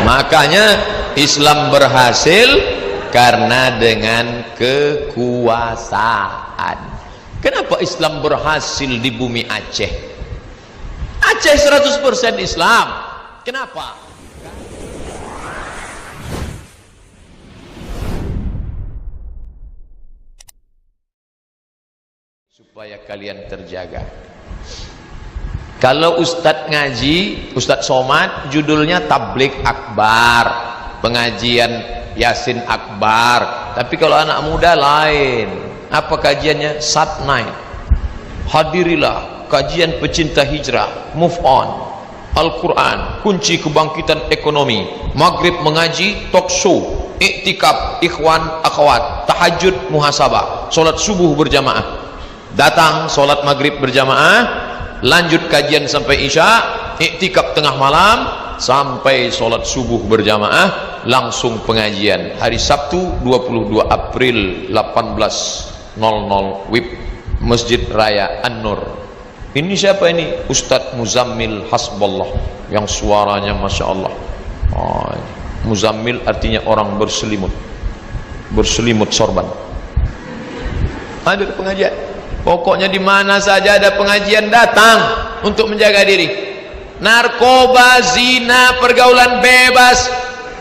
Makanya Islam berhasil karena dengan kekuasaan. Kenapa Islam berhasil di bumi Aceh? Aceh 100% Islam. Kenapa? Supaya kalian terjaga. Kalau Ustadz ngaji, Ustadz Somad, judulnya Tablik Akbar, pengajian Yasin Akbar. Tapi kalau anak muda lain. Apa kajiannya? Sat Night. Hadirilah kajian pecinta hijrah, move on, Al-Quran, kunci kebangkitan ekonomi, maghrib mengaji, talk show, iktikaf, ikhwan, akhwat, tahajud, muhasabah, solat subuh berjamaah, datang solat maghrib berjamaah, lanjut kajian sampai isya, iktikaf tengah malam, sampai solat subuh berjamaah, langsung pengajian hari Sabtu 22 April 18.00 WIB Masjid Raya An-Nur. Ini siapa ini? Ustadz Muzammil Hasballah, yang suaranya Masya Allah. Muzammil artinya orang berselimut, berselimut sorban. Ada pengajian. Pokoknya di mana saja ada pengajian, datang untuk menjaga diri. Narkoba, zina, pergaulan bebas.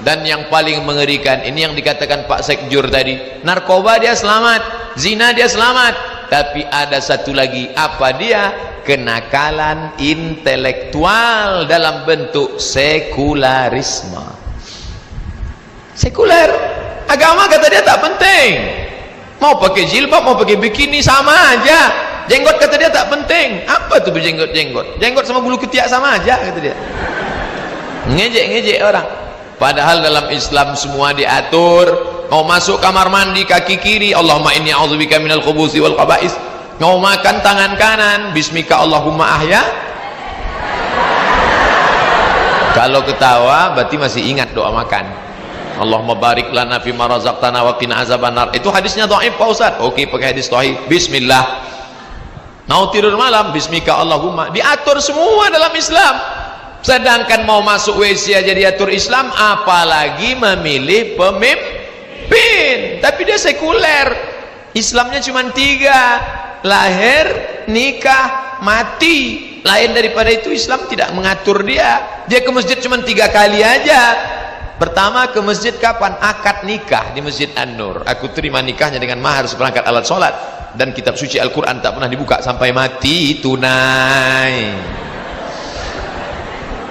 Dan yang paling mengerikan, ini yang dikatakan Pak Sekjur tadi, narkoba dia selamat, zina dia selamat, tapi ada satu lagi, apa dia? Kenakalan intelektual dalam bentuk sekularisme. Sekuler, agama kata dia tak penting. Mau pakai jilbab, mau pakai bikini sama aja. Jenggot kata dia tak penting. Apa tuh berjenggot-jenggot? Jenggot sama bulu ketiak sama aja kata dia. Ngejek-ngejek orang. Padahal dalam Islam semua diatur. Mau masuk kamar mandi kaki kiri, Allahumma inni a'udzubika minal khubuthi wal khaba'is. Mau makan tangan kanan, bismika Allahumma ahya. Kalau ketawa berarti masih ingat doa makan. Allahumma barik lana fima razaqtana wa qina azabannar. Itu hadisnya dhaif Pak Ustaz. Oke, pakai hadis sahih. Bismillah. Mau tidur malam, bismika Allahumma. Diatur semua dalam Islam. Sedangkan mau masuk WC aja diatur Islam, apalagi memilih pemimpin. Tapi dia sekuler. Islamnya cuma 3. Lahir, nikah, mati. Lain daripada itu Islam tidak mengatur dia. Dia ke masjid cuma 3 kali aja. Pertama ke masjid kapan? Akad nikah di Masjid An-Nur. Aku terima nikahnya dengan mahar seperangkat alat sholat. Dan kitab suci Al-Quran tak pernah dibuka sampai mati, tunai.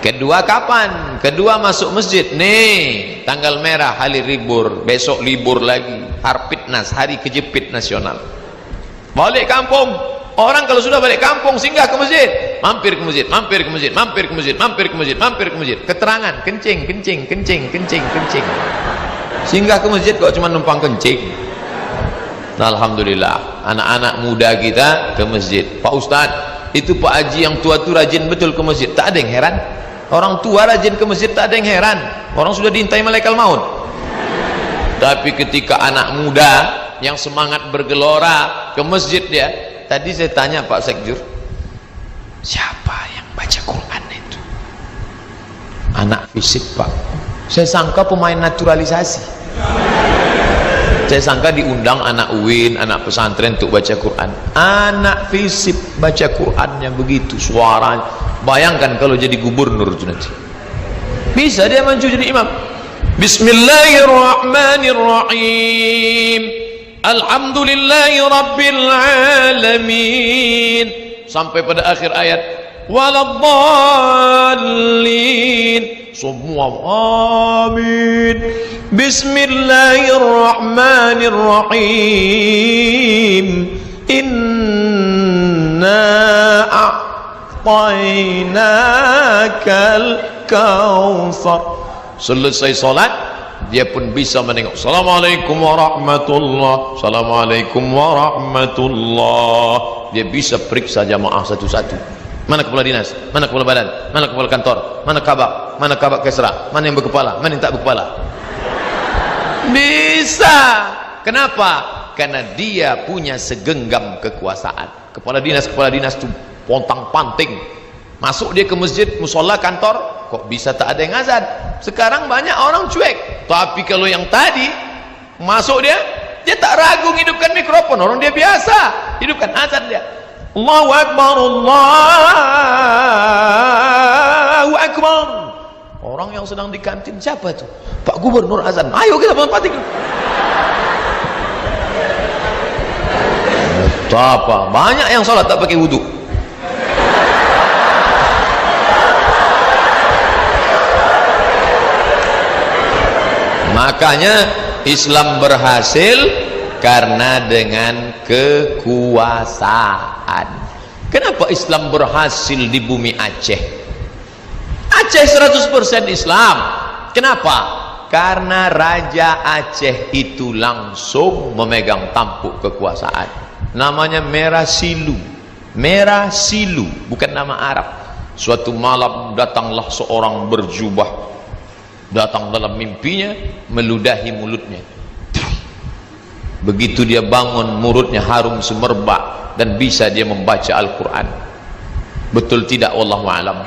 Kedua kapan? Kedua masuk masjid. Nih, tanggal merah, hari libur. Besok libur lagi. Harpitnas, hari kejepit nasional. Balik kampung. Orang kalau sudah balik kampung singgah ke masjid, mampir ke masjid, mampir ke masjid, mampir ke masjid, mampir ke masjid, mampir ke masjid. Keterangan, kencing, kencing, kencing, kencing, kencing. Singgah ke masjid kok cuma numpang kencing. Nah, alhamdulillah, anak-anak muda kita ke masjid. Pak Ustadz, itu Pak Haji yang tua tu rajin betul ke masjid. Tak ada yang heran. Orang tua rajin ke masjid tak ada yang heran. Orang sudah diintai malaikat maut. Tapi ketika anak muda yang semangat bergelora ke masjid dia, tadi saya tanya Pak Sekjur, siapa yang baca Quran itu? Anak fisik Pak. Saya sangka pemain naturalisasi. Saya sangka diundang anak UIN, anak pesantren untuk baca Quran. Anak fisik baca Qurannya begitu suaranya. Bayangkan kalau jadi gubernur itu nanti. Bisa dia maju jadi imam. Bismillahirrahmanirrahim. Alhamdulillahi Rabbil Alamin. Sampai pada akhir ayat waladdallin. Semua amin. Bismillahirrahmanirrahim. Inna a'tainakal kautsar. Selesai salat, dia pun bisa menengok. Assalamualaikum warahmatullah. Assalamualaikum warahmatullah. Dia bisa periksa jamaah satu-satu. Mana kepala dinas? Mana kepala badan? Mana kepala kantor? Mana kabak? Mana kabak kesra? Mana yang berkepala? Mana yang tak berkepala? Bisa. Kenapa? Karena dia punya segenggam kekuasaan. Kepala dinas itu pontang-panting. Masuk dia ke masjid, musola, kantor, kok bisa tak ada yang azan? Sekarang banyak orang cuek. Tapi kalau yang tadi masuk dia tak ragu hidupkan mikrofon. Orang dia biasa hidupkan azan dia. Allahu Akbar, Allahu Akbar. Orang yang sedang di kantin, siapa itu? Pak Gubernur azan. Ayo kita mempatik. Apa? Banyak yang sholat tak pakai wudhu. Makanya Islam berhasil karena dengan kekuasaan. Kenapa Islam berhasil di bumi Aceh? Aceh 100% Islam. Kenapa? Karena Raja Aceh itu langsung memegang tampuk kekuasaan. Namanya Merah Silu. Merah Silu, bukan nama Arab. Suatu malam datanglah seorang berjubah, datang dalam mimpinya, meludahi mulutnya. Begitu dia bangun, mulutnya harum semerbak dan bisa dia membaca Al-Quran. Betul tidak? Wallahu a'lam.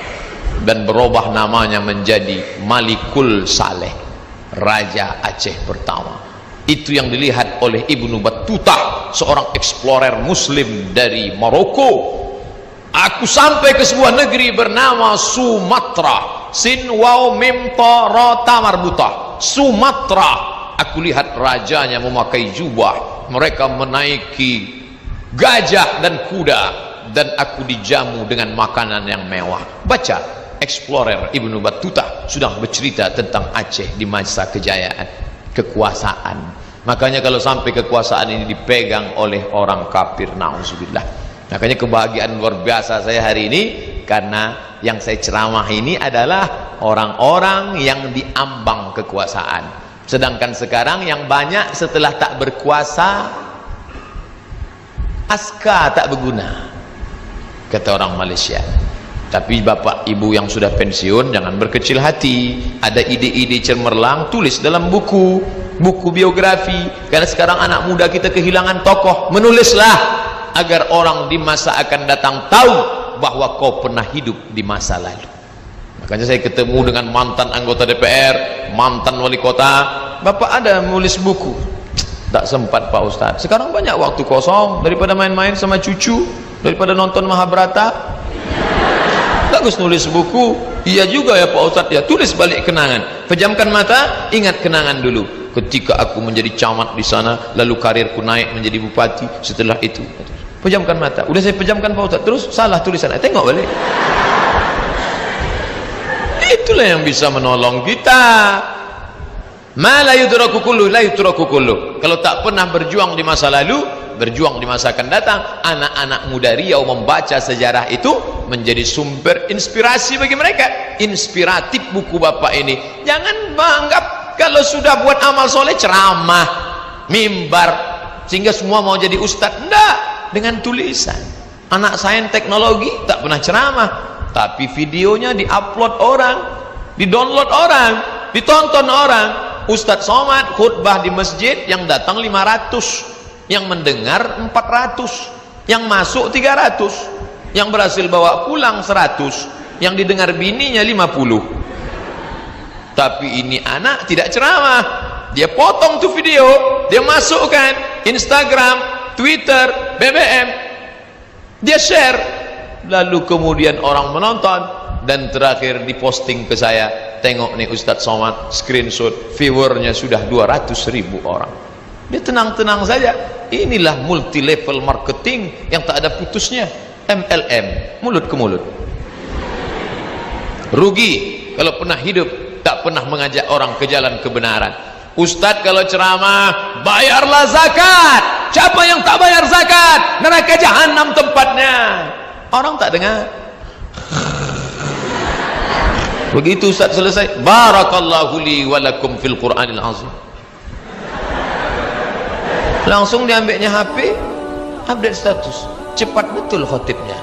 Dan berubah namanya menjadi Malikul Saleh, Raja Aceh pertama. Itu yang dilihat oleh Ibnu Battuta, seorang explorer muslim dari Maroko. Aku sampai ke sebuah negeri bernama Sumatra. Sin waw mim ta ra ta marbuta. Sumatra. Aku lihat rajanya memakai jubah, mereka menaiki gajah dan kuda, dan aku dijamu dengan makanan yang mewah. Baca explorer Ibnu Battuta sudah bercerita tentang Aceh di masa kejayaan, kekuasaan. Makanya kalau sampai kekuasaan ini dipegang oleh orang kafir, na'udzubillah. Makanya kebahagiaan luar biasa saya hari ini, karena yang saya ceramah ini adalah orang-orang yang diambang kekuasaan. Sedangkan sekarang yang banyak setelah tak berkuasa, aska tak berguna, kata orang Malaysia. Tapi bapak ibu yang sudah pensiun jangan berkecil hati. Ada ide-ide cemerlang, tulis dalam buku biografi. Karena sekarang anak muda kita kehilangan tokoh, menulislah agar orang di masa akan datang tahu bahwa kau pernah hidup di masa lalu. Makanya saya ketemu dengan mantan anggota DPR, mantan wali kota. Bapak ada menulis buku? Tak sempat Pak Ustadz. Sekarang banyak waktu kosong, daripada main-main sama cucu, daripada nonton Mahabharata. Bagus nulis buku. Iya juga ya Pak Ustadz ya, tulis balik kenangan. Pejamkan mata, ingat kenangan dulu. Ketika aku menjadi camat di sana, lalu karirku naik menjadi bupati. Setelah itu, pejamkan mata. Udah saya pejamkan Pak Ustadz, terus salah tulisan. Tengok balik. Itulah yang bisa menolong kita. Ma la yudraku kullu la yutraku kullu. Kalau tak pernah berjuang di masa lalu, berjuang di masa akan datang. Anak-anak muda Riau membaca sejarah itu menjadi sumber inspirasi bagi mereka. Inspiratif buku bapak ini. Jangan menganggap kalau sudah buat amal soleh ceramah, mimbar, sehingga semua mau jadi ustadz. Enggak, dengan tulisan. Anak sains teknologi tak pernah ceramah, tapi videonya diupload orang, didownload orang, ditonton orang. Ustadz Somad khutbah di masjid, yang datang 500, yang mendengar 400, yang masuk 300, yang berhasil bawa pulang 100, yang didengar bininya 50. Tapi ini anak tidak ceramah, dia potong tuh video, dia masukkan Instagram, Twitter, BBM, dia share, lalu kemudian orang menonton, dan terakhir diposting ke saya. Tengok nih Ustadz Somad, screenshot, viewernya sudah 200.000 orang. Dia tenang-tenang saja. Inilah multi level marketing yang tak ada putusnya. MLM, mulut ke mulut. Rugi kalau pernah hidup tak pernah mengajak orang ke jalan kebenaran. Ustadz kalau ceramah, bayarlah zakat. Siapa yang tak bayar zakat, neraka jahanam tempatnya. Orang tak dengar. Begitu Ustaz selesai, barakallahu li walakum fil Qur'anil azim. Langsung diambilnya HP, update status. Cepat betul khotibnya.